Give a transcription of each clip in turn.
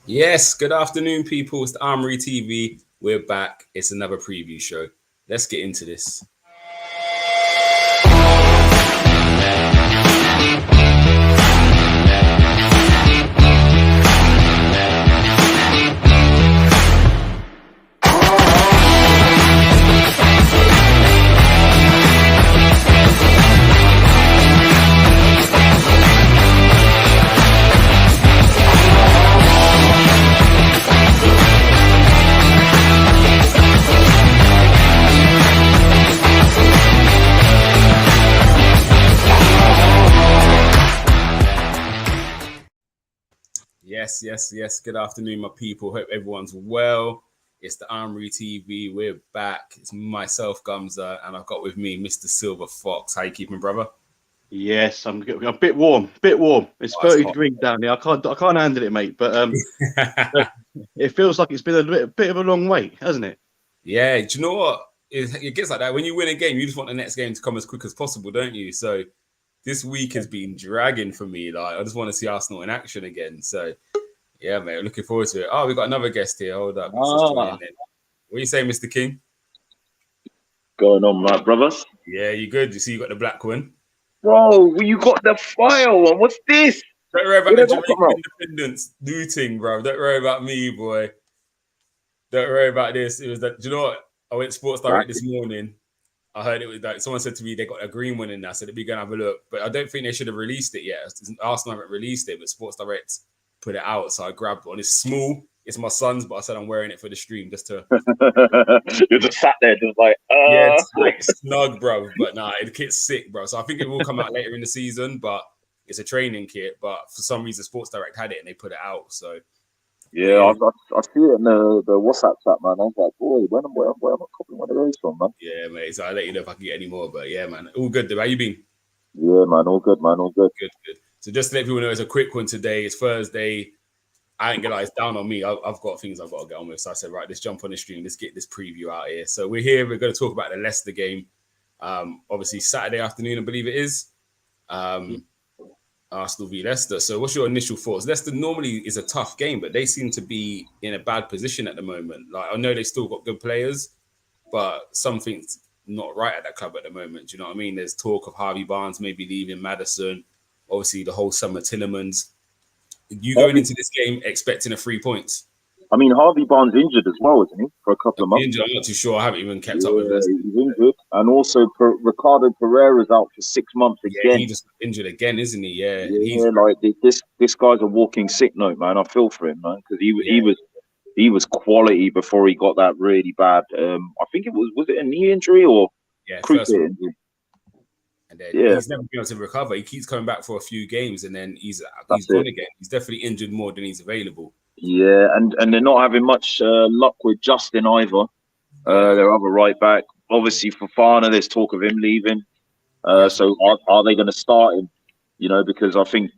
Yes, good afternoon, people. It's the Armoury TV. We're back. It's another preview show. Let's get into this. Yes. Good afternoon, my people. Hope everyone's well. It's the Armoury TV. We're back. It's myself, Gumsa, and I've got with me Mr. Silver Fox. How you keeping, brother? Yes, I'm a bit warm. It's 30 hot. degrees down here. I can't handle it, mate. But it feels like it's been a bit of a long wait, hasn't it? Yeah. Do you know what? It gets like that. When you win a game, you just want the next game to come as quick as possible, don't you? So this week has been dragging for me. Like I just want to see Arsenal in action again. So yeah, mate, looking forward to it. Oh, we got another guest here. Hold up. What are you saying, Mr. King? Going on, my brothers? Yeah, you good? You see, you got the black one. Bro, you got the file one. What's this? Don't worry about the Jamaican independence looting, bro. Don't worry about me, boy. Don't worry about this. It was that. Do you know what? I went Sports Direct this morning. I heard it was like someone said to me they got a green one in there, so they'd be going to have a look. But I don't think they should have released it yet. Arsenal haven't released it, but Sports Direct put it out, so I grabbed one. It's small. It's my son's, but I said I'm wearing it for the stream just to. You're just sat there, just like, Yeah, it's like snug, bro. But nah, the kit's sick, bro. So I think it will come out later in the season, but it's a training kit. But for some reason, Sports Direct had it and they put it out. So yeah, I see it in the WhatsApp chat, man. I was like, boy, where am I copying one of those from, man? Yeah, mate. So I'll let you know if I can get any more. But yeah, man, all good. How you been? Yeah, man, all good, man, all good. Good. So just to let people know, it's a quick one today. It's Thursday. I ain't gonna lie, it's down on me. I've got things I've got to get on with. So I said, right, let's jump on the stream. Let's get this preview out here. So we're here. We're going to talk about the Leicester game. Obviously, Saturday afternoon, I believe it is. Arsenal v Leicester. So what's your initial thoughts? Leicester normally is a tough game, but they seem to be in a bad position at the moment. Like I know they still got good players, but something's not right at that club at the moment. Do you know what I mean? There's talk of Harvey Barnes maybe leaving, Maddison. Obviously, the whole summer Tillemans. You going into this game expecting a 3 points? I mean, Harvey Barnes injured as well, isn't he? For a couple of months. Injured, I'm not too sure. I haven't even kept up with this. He's injured, and also Ricardo Pereira's out for 6 months again. Yeah, he just injured again, isn't he? Yeah, like this guy's a walking sick note, man. I feel for him, man, because he was quality before he got that really bad. I think was it a knee injury or cruciate injury? And then he's never been able to recover. He keeps coming back for a few games, and then he's gone again. He's definitely injured more than he's available. Yeah, and they're not having much luck with Justin either. Their other right back. Obviously, Fofana, there's talk of him leaving. So are they going to start him? You know, because I think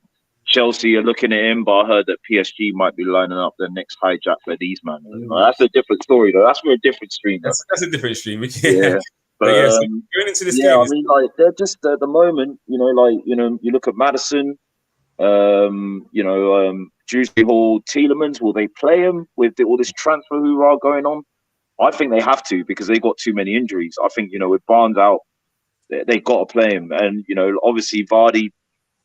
Chelsea are looking at him, but I heard that PSG might be lining up their next hijack for these man. That's a different story, though. That's for a different stream. That's a different stream. Yeah. But so going into this game, I mean, like they're just at the moment, you look at Maddison, Juicy Hall, Tielemans. Will they play him with all this transfer hoorah going on? I think they have to because they got too many injuries. I think with Barnes out, they got to play him, and obviously Vardy,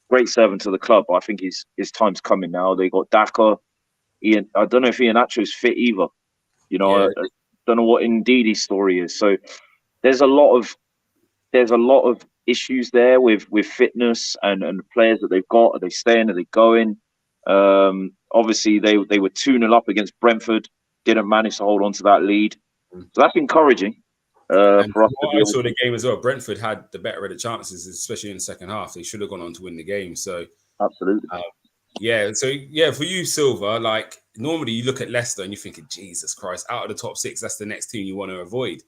great servant to the club. But I think his time's coming now. They got Daka, Ian. I don't know if Iheanacho's fit either. I don't know what Ndidi's story is. So. There's a lot of issues there with fitness and the players that they've got. Are they staying? Are they going? Obviously, they were 2-0 up against Brentford. Didn't manage to hold on to that lead. So that's encouraging for us. I saw the game as well. Brentford had the better of the chances, especially in the second half. They should have gone on to win the game. So absolutely. For you, Silva, like normally you look at Leicester and you're thinking, Jesus Christ, out of the top 6, that's the next team you want to avoid.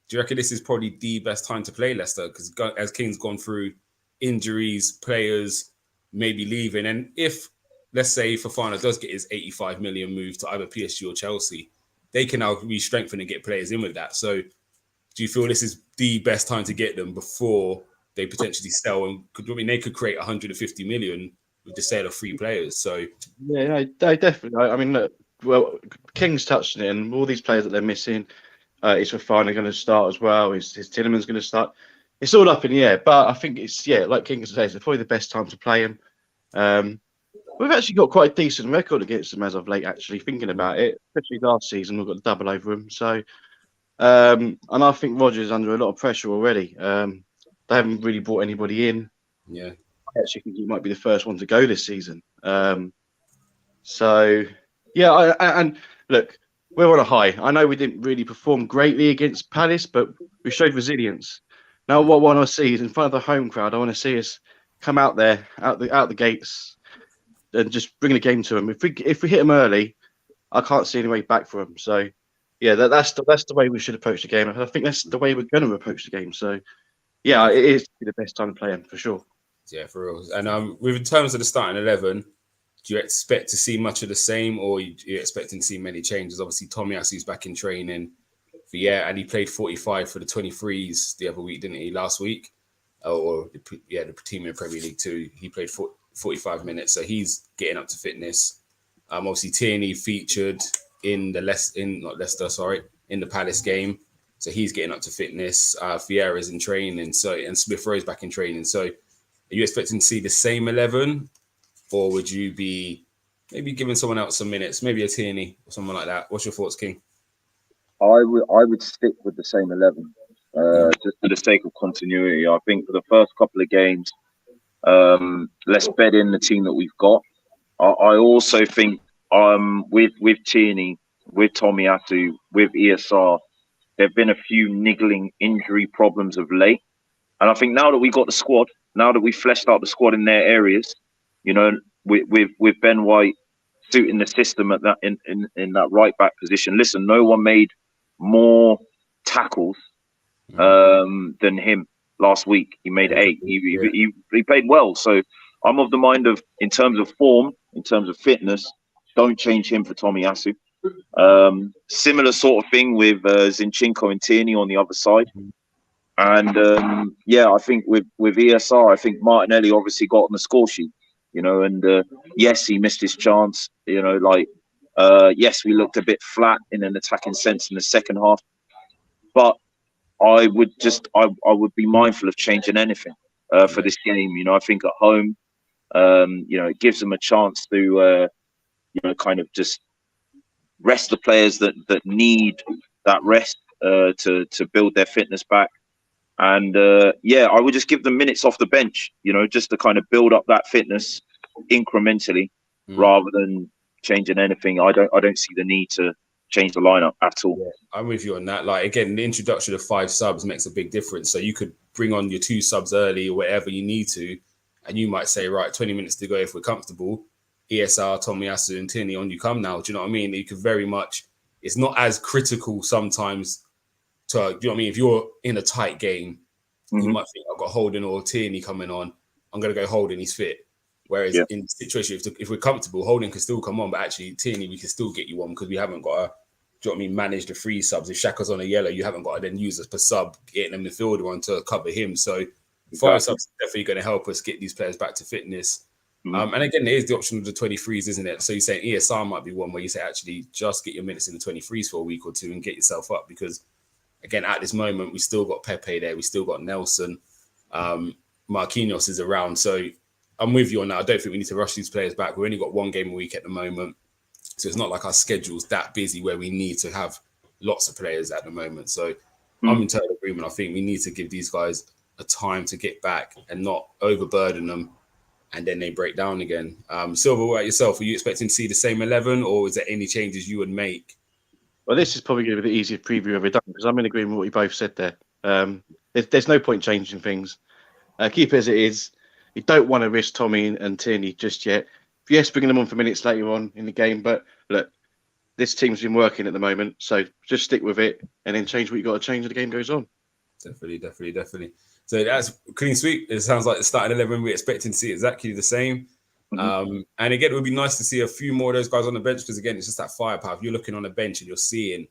Do you reckon this is probably the best time to play Leicester? Because as King's gone through injuries, players maybe leaving, and if, let's say, Fofana does get his 85 million move to either PSG or Chelsea, they can now re-strengthen and get players in with that. So do you feel this is the best time to get them before they potentially sell? And they could create 150 million with the sale of 3 players. So yeah, definitely. I mean, look, well, King's touched on it, and all these players that they're missing, is Fofana going to start as well? Is Tielemans going to start? It's all up in the air, but I think it's like King says, it's probably the best time to play him. We've actually got quite a decent record against them as of late. Actually, thinking about it, especially last season, we've got the double over them. So, and I think Rodgers is under a lot of pressure already. They haven't really brought anybody in. Yeah, I actually think he might be the first one to go this season. So, yeah, and look, we're on a high. I know we didn't really perform greatly against Palace, but we showed resilience. Now, what I want to see is in front of the home crowd, I want to see us come out there, out the gates, and just bring the game to them. If we hit them early, I can't see any way back for them. So, yeah, that's the way we should approach the game. I think that's the way we're going to approach the game. So, yeah, it is the best time to play him for sure. Yeah, for real. And with in terms of the starting 11, do you expect to see much of the same, or you expecting to see many changes? Obviously, Tomiyasu's back in training, and he played 45 for the 23s the other week, didn't he? Last week, the team in Premier League 2, he played 45 minutes, so he's getting up to fitness. Obviously, Tierney featured in the Palace game, so he's getting up to fitness. Vieira's in training, and Smith Rowe's back in training. So, are you expecting to see the same 11? Or would you be maybe giving someone else some minutes, maybe a Tierney or someone like that? What's your thoughts, King? I would stick with the same 11, just for the sake of continuity. I think for the first couple of games, let's bed in the team that we've got. I also think with Tierney, with Tomiyasu, with ESR, there have been a few niggling injury problems of late. And I think now that we got the squad, now that we fleshed out the squad in their areas, with Ben White suiting the system at that in that right back position. Listen, no one made more tackles than him last week. He made 8. He played well. So I'm of the mind of, in terms of form, in terms of fitness, don't change him for Tomiyasu. Similar sort of thing with Zinchenko and Tierney on the other side. And I think with ESR, I think Martinelli obviously got on the score sheet. And yes, he missed his chance. Yes, we looked a bit flat in an attacking sense in the second half. But I would be mindful of changing anything for this game. I think at home, it gives them a chance to, kind of just rest the players that need that rest to build their fitness back. And I would just give them minutes off the bench, just to kind of build up that fitness incrementally, rather than changing anything. I don't see the need to change the lineup at all. Yeah, I'm with you on that. Like, again, the introduction of 5 subs makes a big difference. So you could bring on your 2 subs early or whatever you need to, and you might say, right, 20 minutes to go if we're comfortable. ESR, Tomiyasu, and Tierney, on you come now. Do you know what I mean? You could very much. It's not as critical sometimes. Do you know what I mean? If you're in a tight game, you might think, I've got Holden or Tierney coming on. I'm going to go Holden, he's fit. Whereas in the situation, if we're comfortable, Holden can still come on, but actually Tierney, we can still get you on because we haven't got to, do you know what I mean, manage the 3 subs. If Shaka's on a yellow, you haven't got to then use us per sub, getting a midfielder on to cover him. So 5 subs are definitely going to help us get these players back to fitness. And again, there is the option of the 23s, isn't it? So you're saying ESR might be one where you say, actually, just get your minutes in the 23s for a week or 2 and get yourself up, because again, at this moment, we still got Pepe there. We still got Nelson. Marquinhos is around. So I'm with you on that. I don't think we need to rush these players back. We've only got 1 game a week at the moment. So it's not like our schedule's that busy where we need to have lots of players at the moment. So I'm in total agreement. I think we need to give these guys a time to get back and not overburden them, and then they break down again. Silva, what about yourself? Are you expecting to see the same 11, or is there any changes you would make? Well, this is probably going to be the easiest preview I've ever done, because I'm in agreement with what you both said there. There's no point changing things. Keep it as it is. You don't want to risk Tommy and Tierney just yet. Yes, bringing them on for minutes later on in the game, but look, this team's been working at the moment, so just stick with it and then change what you got to change as the game goes on. Definitely. So that's clean sweep. It sounds like the starting 11 we're expecting to see exactly the same. And again, it would be nice to see a few more of those guys on the bench, because again, it's just that firepower. If you're looking on the bench and you're seeing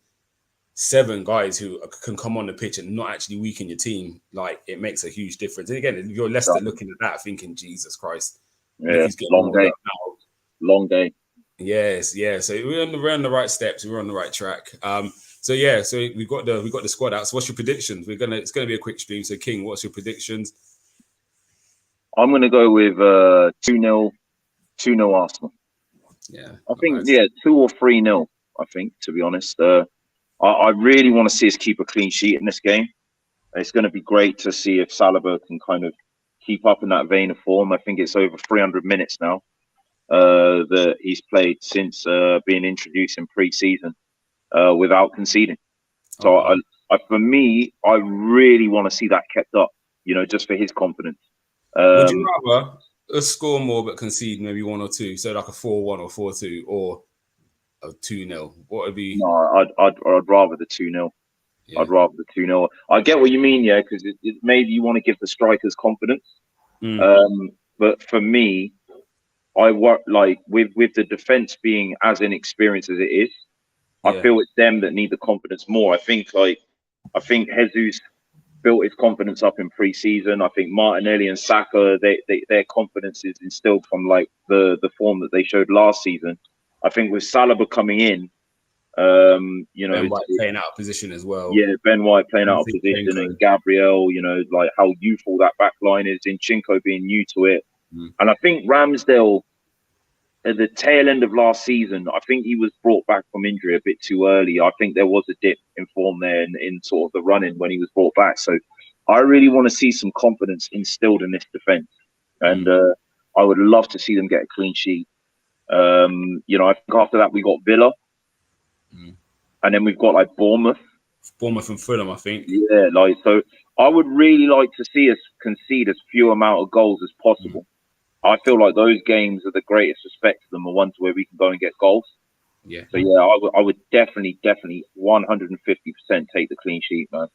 7 guys who can come on the pitch and not actually weaken your team, like, it makes a huge difference. And again, if you're Leicester looking at that, thinking, Jesus Christ, long day. Yes, yeah. So we're on the right steps. We're on the right track. So yeah, so we got the squad out. So what's your predictions? It's gonna be a quick stream. So King, what's your predictions? I'm going to go with 2-0 Arsenal. Yeah, I think 2 or 3-0. I think, to be honest, I really want to see us keep a clean sheet in this game. It's going to be great to see if Saliba can kind of keep up in that vein of form. I think it's over 300 minutes now that he's played since being introduced in pre-season without conceding. So wow. for me, I really want to see that kept up, just for his confidence. Would you rather us score more but concede maybe 1 or 2, so like a 4-1 or 4-2, or a 2-0? What would be? No, I'd rather the 2-0. Yeah. I'd rather the 2-0. I get what you mean, yeah, because maybe you want to give the strikers confidence. But for me, I work like with the defense being as inexperienced as it is. I feel it's them that need the confidence more. I think Jesus built his confidence up in pre-season. I think Martinelli and Saka, their confidence is instilled from like the form that they showed last season. I think with Saliba coming in, Ben White playing out of position as well. Yeah, Ben White playing out of position, and Gabriel, like how youthful that back line is. Zinchenko being new to it, and I think Ramsdale, at the tail end of last season, I think he was brought back from injury a bit too early. I think there was a dip in form there in sort of the run-in when he was brought back. So I really want to see some confidence instilled in this defense, and I would love to see them get a clean sheet. I think after that we got Villa. And then we've got like Bournemouth and Fulham, I think. Yeah, so I would really like to see us concede as few amount of goals as possible. I feel like those games are the greatest respect to them, are ones where we can go and get goals. Yeah. So yeah, I would definitely 150% take the clean sheet, man.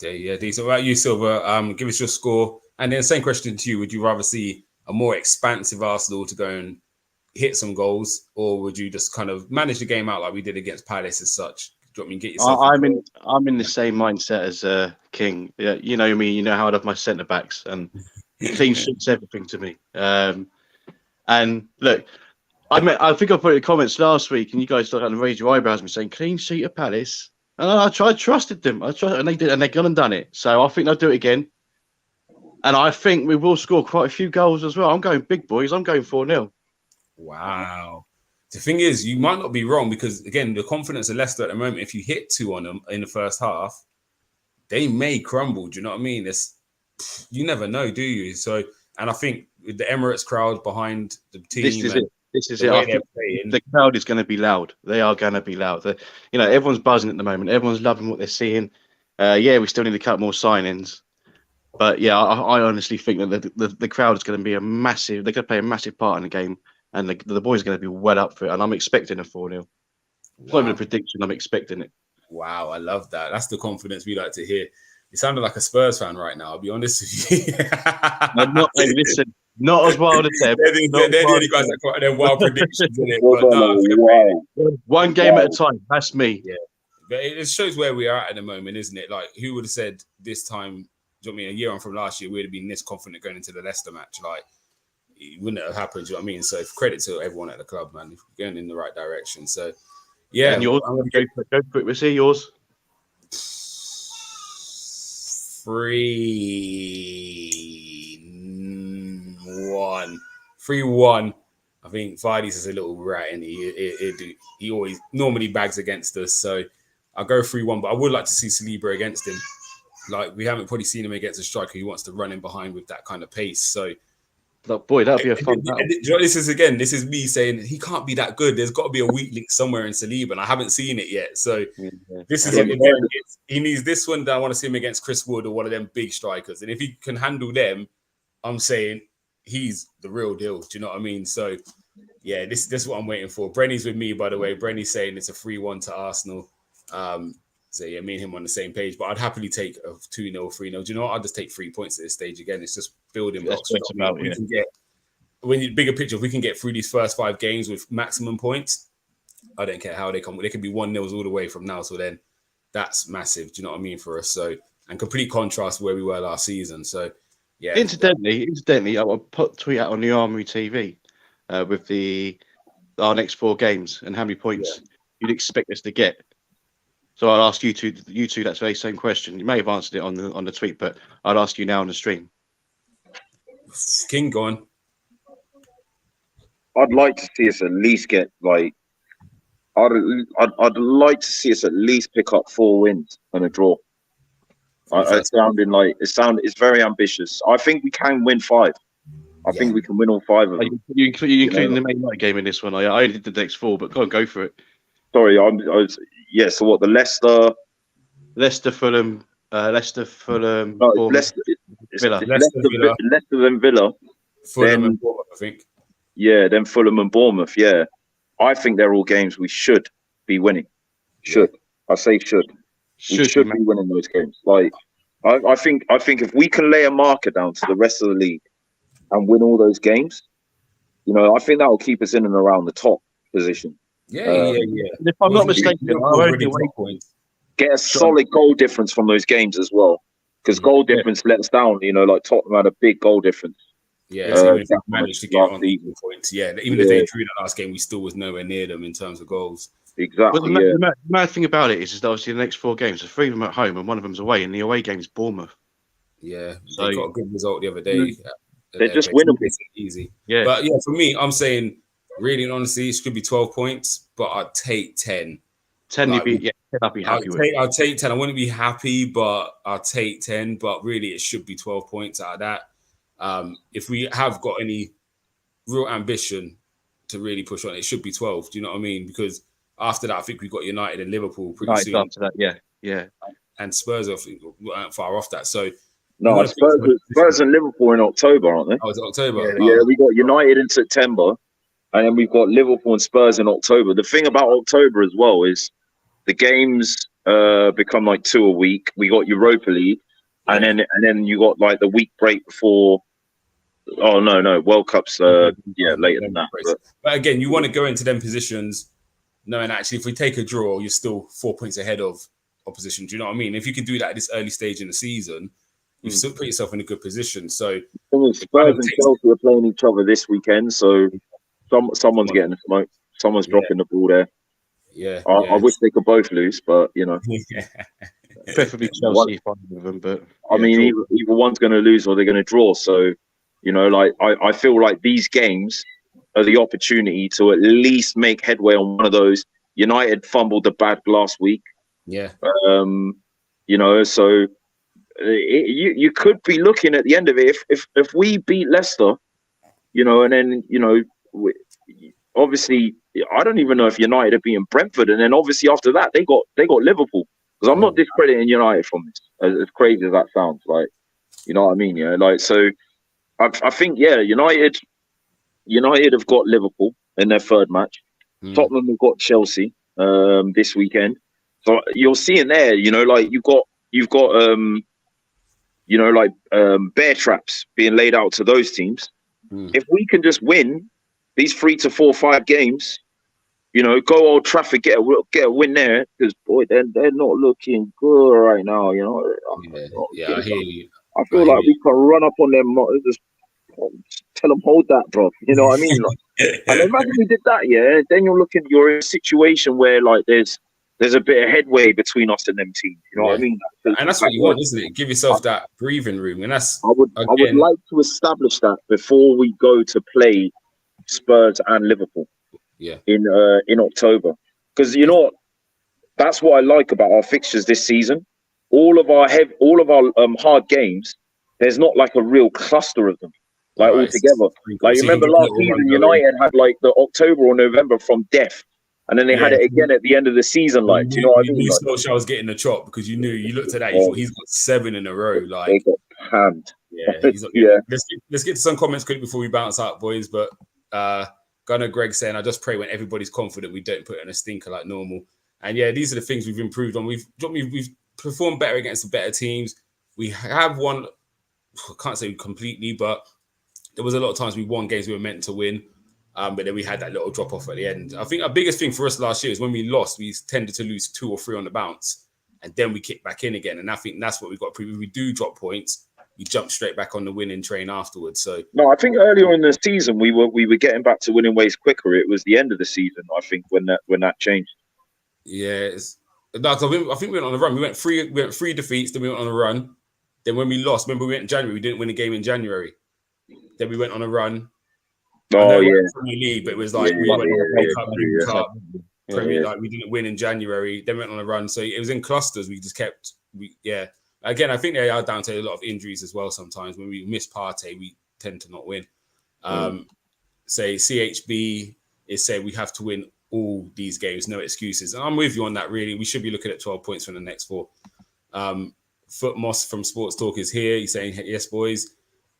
Yeah, decent. About you, Silva, give us your score. And then same question to you. Would you rather see a more expansive Arsenal to go and hit some goals, or would you just kind of manage the game out like we did against Palace as such? Do you want me to get yourself? I'm in the same mindset as King. Yeah, you know me. You know how I love my centre backs, and clean sheets everything to me. And look, I think I put in the comments last week, and you guys started to raise your eyebrows at me saying clean sheet of Palace, and I trusted them. And they did, and they've gone and done it. So I think they'll do it again, and I think we will score quite a few goals as well. I'm going big boys. I'm going 4-0. Wow. The thing is, you might not be wrong, because again, the confidence of Leicester at the moment, if you hit 2 on them in the first half, they may crumble. Do you know what I mean? You never know, do you? So, and I think with the Emirates crowd behind the team, this is it. I think the crowd is going to be loud. They are going to be loud. Everyone's buzzing at the moment. Everyone's loving what they're seeing. We still need to cut more signings. But yeah, I honestly think that the crowd is going to be they're going to play a massive part in the game. And the boys are going to be well up for it. And I'm expecting a 4-0. It's not even a prediction. I'm expecting it. Wow, I love that. That's the confidence we like to hear. You sounded like a Spurs fan right now, I'll be honest with you. Listen, not as wild as them. They're the only guys that got their wild predictions in it. But one game at a time. That's me. Yeah. But it shows where we are at the moment, isn't it? Like, who would have said this time, do you know what I mean, a year on from last year, we'd have been this confident going into the Leicester match? Like, it wouldn't have happened, do you know what I mean? So credit to everyone at the club, man. We're going in the right direction. So, yeah. And yours? Go for it. We'll see yours. 3-1. 3-1. I think Vardy's is a little rat, and he always normally bags against us. So I'll go 3-1, but I would like to see Saliba against him. Like, we haven't probably seen him against a striker who wants to run in behind with that kind of pace. So, boy, that'd be a fun battle. This is me saying he can't be that good. There's got to be a weak link somewhere in Saliba, and I haven't seen it yet. So this is he needs this one. That I want to see him against Chris Wood or one of them big strikers. And if he can handle them, I'm saying he's the real deal. Do you know what I mean? So yeah, this is what I'm waiting for. Brenny's with me, by the way. Brenny's saying it's a 3-1 to Arsenal. So yeah, me and him on the same page. But I'd happily take a 2-0, 3-0. Do you know what? I'll just take 3 points at this stage again. It's just building blocks. When you bigger picture, if we can get through these first 5 games with maximum points, I don't care how they come. They could be 1-0s all the way from now till then. That's massive. Do you know what I mean for us? So, and complete contrast where we were last season. So yeah. Incidentally, I'll tweet out on the Armoury TV with the our next 4 games and how many points you'd expect us to get. So I'll ask you two that very same question. You may have answered it on the tweet, but I'll ask you now on the stream. King, go on. I'd like to see us at least get like. I'd like to see us at least pick up 4 wins and a draw. It's very ambitious. I think we can win 5. I think we can win all 5 of them. You including the Man United game in this one? I only did the next 4, but go for it. Sorry, so what, the Leicester, Fulham, Fulham, no, Bournemouth, Villa, Villa. Leicester and Villa, Fulham and Bournemouth, I think. Yeah, then Fulham and Bournemouth. Yeah, I think they're all games we should be winning. I say should. We should be winning those games. Like, I think if we can lay a marker down to the rest of the league and win all those games, I think that will keep us in and around the top position. Yeah. If I'm not mistaken, get a solid goal difference from those games as well, because goal difference let us down. Like Tottenham had a big goal difference. Yeah, so even if we managed to get on even points, even if they drew that last game, we still was nowhere near them in terms of goals. Exactly. But the mad thing about it is that obviously the next 4 games, 3 of them at home and 1 of them's away, and the away game is Bournemouth. Yeah, they got a good result the other day. They're just winnable. Easy. Yeah. But for me, I'm saying, really and honestly, it should be 12 points, but I'd take 10. 10, I'd be happy with. I'll take 10. I wouldn't be happy, but I'll take 10. But really, it should be 12 points out of that. If we have got any real ambition to really push on, it should be 12. Do you know what I mean? Because after that, I think we've got United and Liverpool pretty soon. After that, yeah. And Spurs aren't far off that. So no, Spurs and Liverpool in October, aren't they? Oh, it's October. Yeah, we got United in September, and then we've got Liverpool and Spurs in October. The thing about October as well is the games become like 2 a week. We got Europa League, and then you got like the week break before. Oh no, World Cup's later than that. But again, you want to go into them positions knowing actually if we take a draw, you're still 4 points ahead of opposition. Do you know what I mean? If you can do that at this early stage in the season, you've still put yourself in a good position. So Spurs and Chelsea are playing each other this weekend, so someone's getting the smoke. Someone's dropping the ball there. Yeah, I wish they could both lose, but preferably Chelsea, with them. But I mean, either one's going to lose or they're going to draw. So I feel like these games are the opportunity to at least make headway on one of those. United fumbled the bag last week. Yeah. So you could be looking at the end of it if we beat Leicester, and then obviously I don't even know if United are beating Brentford, and then obviously after that they got Liverpool. Because I'm not discrediting United from this, as crazy as that sounds. Like, you know what I mean? Yeah. Like, so I think United have got Liverpool in their 3rd match. Tottenham have got Chelsea this weekend. So you're seeing there, like you've got bear traps being laid out to those teams. If we can just win these 3 to 4, 5 games, go Old Trafford, get a win there, because boy, they're not looking good right now. I hear you. I feel like we can run up on them, just tell them hold that, bro. You know what I mean? And imagine we did that, then you're in a situation where like there's a bit of headway between us and them teams. You know what I mean? And that's what you want, isn't it? Give yourself that breathing room, and that's. I would like to establish that before we go to play Spurs and Liverpool. Yeah. In October, because that's what I like about our fixtures this season. All of our hard games, there's not like a real cluster of them. Like all together. Like you remember last season, United had like the October or November from death, and then they had it again at the end of the season. Like, do you know what I mean? You knew Solskjaer was getting the chop because you looked at that, you thought he's got 7 in a row. Like they got panned. Yeah. Let's get to some comments quick before we bounce out, boys. But Gunner Greg saying, I just pray when everybody's confident we don't put in a stinker like normal. And these are the things we've improved on. We've performed better against the better teams. We have won, I can't say completely, but there was a lot of times we won games we were meant to win. But then we had that little drop off at the end. I think our biggest thing for us last year is when we lost, we tended to lose 2 or 3 on the bounce. And then we kick back in again. And I think that's what we've got to prove. If we do drop points, we jumped straight back on the winning train afterwards. So No, I think earlier in the season we were getting back to winning ways quicker. It was the end of the season, I think, when that changed. yeah, no, I think we went on a run. We went three defeats, then we went on a run. Then when we lost, remember we went in January, we didn't win a game in January. Then we went on a run. I know it wasn't Premier League, but it was like we went on a Cup, League Cup, Premier. Like we didn't win in January. Then we went on a run, so it was in clusters. We just kept, Again, I think they are down to a lot of injuries as well. Sometimes when we miss Partey, we tend to not win. Say CHB is saying we have to win all these games, no excuses. And I'm with you on that, really. We should be looking at 12 points from the next 4. Foot Moss from Sports Talk is here. He's saying, yes, boys.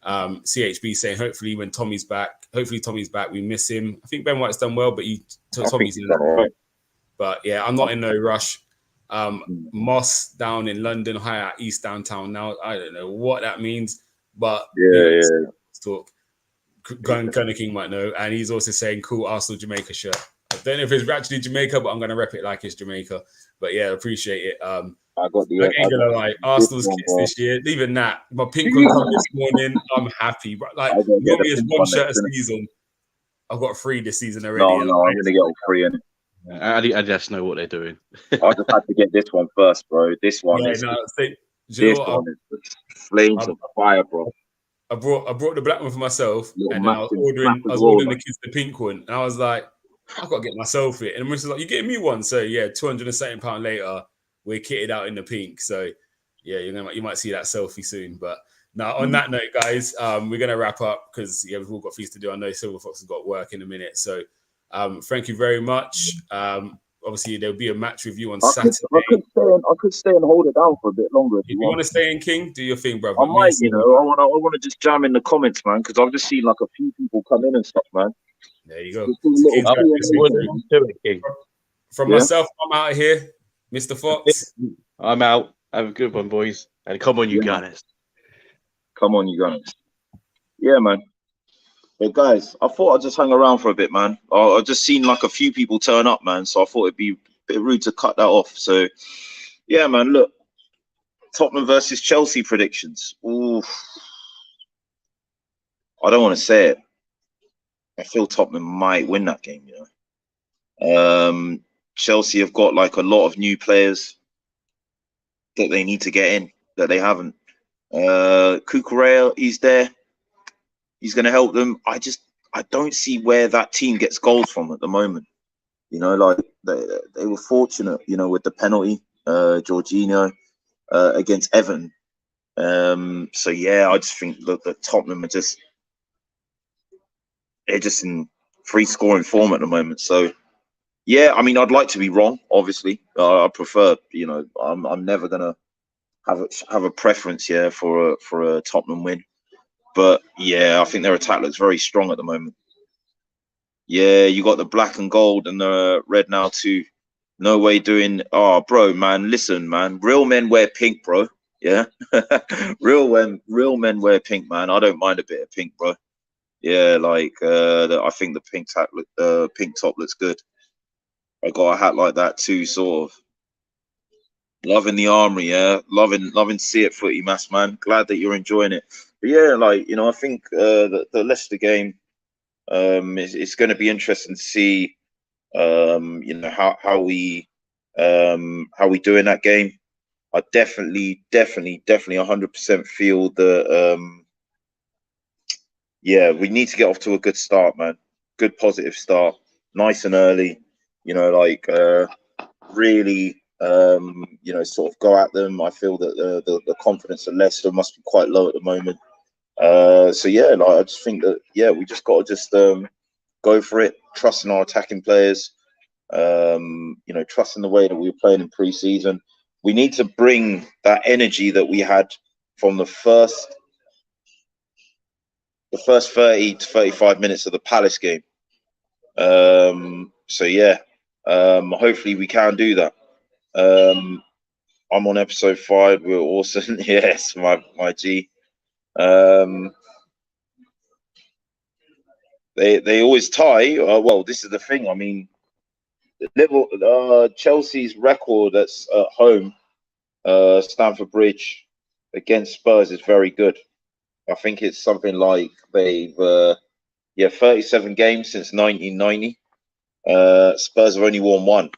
CHB saying, hopefully Tommy's back, we miss him. I think Ben White's done well, but Tommy's in that right. But yeah, I'm not in no rush. Moss down in London, high at East Downtown now. I don't know what that means, but talk. GunnerKing might know, and he's also saying cool Arsenal Jamaica shirt. I don't know if it's actually Jamaica, but I'm gonna rep it like it's Jamaica. But yeah, appreciate it. I got the. I ain't gonna lie, Arsenal's kits this year. Even that, my pink one come this morning. I'm happy, but like maybe it's one shirt a season. I've got 3 this season already. No, I'm gonna get all 3 in. Adidas know what they're doing. I just had to get this one first, bro. This one is flames of fire, bro. I brought the black one for myself, and I was ordering the kids the pink one, and I was like, I've got to get myself it. And Marissa's like, you're getting me one. So yeah, £207 later, we're kitted out in the pink. So yeah, you might see that selfie soon. But now on that note, guys, we're gonna wrap up because we've all got things to do. I know Silver Fox has got work in a minute. So thank you very much. Obviously, there'll be a match review on Saturday. I could stay and hold it down for a bit longer. If you want to stay in, King, do your thing, brother. I might, I want to just jam in the comments, man, because I've just seen like a few people come in and stuff, man. There you go. From myself, I'm out of here. Mr. Fox. I'm out. Have a good one, boys. And come on, you Gunners. Come on, you Gunners. Yeah, man. But guys, I thought I'd just hang around for a bit, man. I've just seen like a few people turn up, man. So I thought it'd be a bit rude to cut that off. So, yeah, man, look. Tottenham versus Chelsea predictions. Ooh. I don't want to say it. I feel Tottenham might win that game, Chelsea have got like a lot of new players that they need to get in that they haven't. Cucurella, he's there. He's going to help them. I don't see where that team gets goals from at the moment. Like they were fortunate, with the penalty, Jorginho, against Everton. So yeah, I just think that Tottenham are they're just in free scoring form at the moment. So yeah, I mean, I'd like to be wrong. Obviously, I prefer. I'm never gonna have a preference here for a Tottenham win. But yeah, I think their attack looks very strong at the moment. Yeah, you got the black and gold and the red now too. No way doing. Oh, bro, man, listen, man. Real men wear pink, bro. Yeah, real men wear pink, man. I don't mind a bit of pink, bro. Yeah, like I think the pink top looks good. I got a hat like that too, sort of. Loving the Armoury, yeah. Loving see it footy, mass man. Glad that you're enjoying it. But yeah, like I think the Leicester game, it's going to be interesting to see, how we do in that game. I definitely 100% feel that we need to get off to a good start, man. Good positive start, nice and early. Really. Sort of go at them. I feel that the confidence of Leicester must be quite low at the moment. So yeah, like I just think that we just got to go for it. Trust in our attacking players. Trust in the way that we were playing in pre-season. We need to bring that energy that we had from the first 30 to 35 minutes of the Palace game. So yeah, hopefully we can do that. I'm on episode 5. We're awesome. Yes, my G. They always tie. Well, this is the thing. I mean, Chelsea's record that's at home, Stamford Bridge against Spurs is very good. I think it's something like they've 37 games since 1990. Spurs have only won one.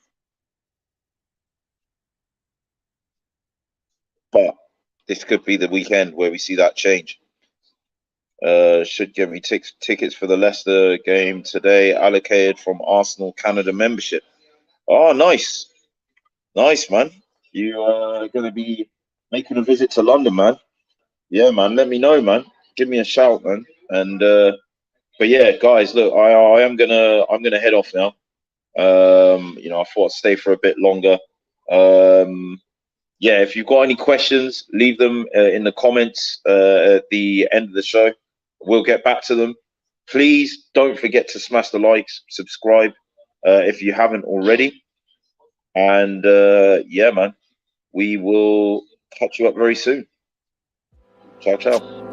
But this could be the weekend where we see that change. Should get me tickets for the Leicester game today, allocated from Arsenal Canada membership. Oh, nice. Nice, man. You are going to be making a visit to London, man. Yeah, man. Let me know, man. Give me a shout, man. And but yeah, guys, look, I'm gonna head off now. I thought I'd stay for a bit longer. Yeah, if you've got any questions, leave them in the comments at the end of the show. We'll get back to them. Please don't forget to smash the likes, subscribe if you haven't already. And yeah, man, we will catch you up very soon. Ciao, ciao.